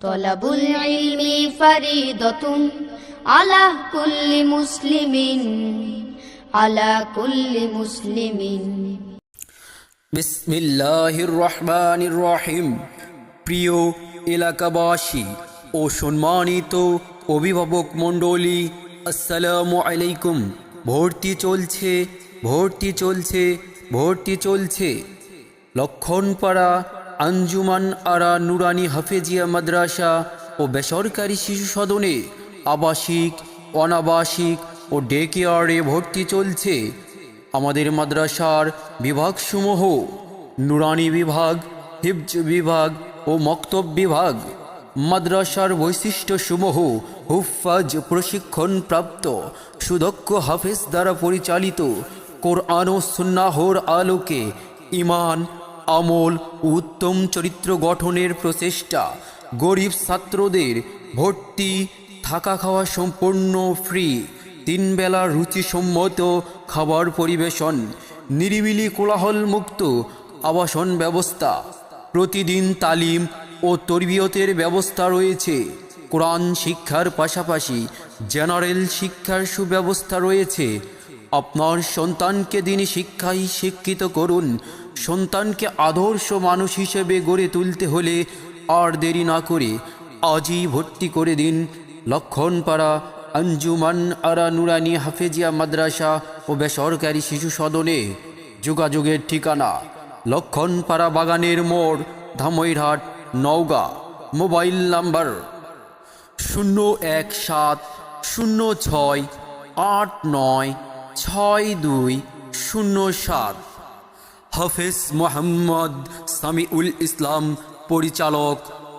তলাবুল ইলমি ফরিদাতুন আলা কুল্লি মুসলিমিন, আলা কুল্লি মুসলিমিন। বিসমিল্লাহির রহমানির রহিম। প্রিয় এলাকাবাসী ও সম্মানিত অভিভাবক মণ্ডলী, আসসালামু আলাইকুম। ভর্তি চলছে, ভর্তি চলছে, ভর্তি চলছে। লক্ষণপাড়া আঞ্জুমান আরা নুরানি হাফেজিয়া মাদ্রাসা ও বেসরকারি শিশু সদনে আবাসিক, অনাবাসিক ও ডে কেয়ারে ভর্তি চলছে। আমাদের মাদ্রাসার বিভাগসমূহ নুরানি বিভাগ, হিফজ বিভাগ ও মক্তব বিভাগ। মাদ্রাসার বৈশিষ্ট্যসমূহ: হুফাজ প্রশিক্ষণপ্রাপ্ত সুদক্ষ হাফেজ দ্বারা পরিচালিত, কোরআন ও সুন্নাহর আলোকে ঈমান, আমল ও উত্তম চরিত্র গঠনের প্রচেষ্টা। গরিব ছাত্রদের ভর্তি, থাকা খাওয়া সম্পূর্ণ ফ্রি। 3 বেলা রুচিসম্মত খাবার পরিবেশন, নিরিবিলি কোলাহলমুক্ত আবাসন ব্যবস্থা, প্রতিদিন তালিম ও তরবিয়তের ব্যবস্থা রয়েছে। কোরআন শিক্ষার পাশাপাশি জেনারেল শিক্ষার সুব্যবস্থা রয়েছে। আপনার সন্তানকে দিনী শিক্ষায় শিক্ষিত করুন। সন্তানকে আদর্শ মানুষ হিসেবে গড়ে তুলতে হলে আর দেরি না করে আজই ভর্তি করে দিন লক্ষণপাড়া আঞ্জুমান আরা নুরানি হাফেজিয়া মাদ্রাসা ও বেসরকারি শিশু সদনে। যোগাযোগের ঠিকানা: লক্ষণপাড়া বাগানের মোড়, ধামইরহাট, নওগাঁ। Mobile number 01689626207। হাফেজ মোহাম্মদ সামিউল ইসলাম, পরিচালক,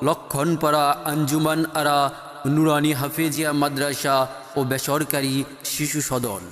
লক্ষণপাড়া আঞ্জুমান আরা নুরানি হাফেজিয়া মাদ্রাসা ও বেসরকারি শিশু সদন।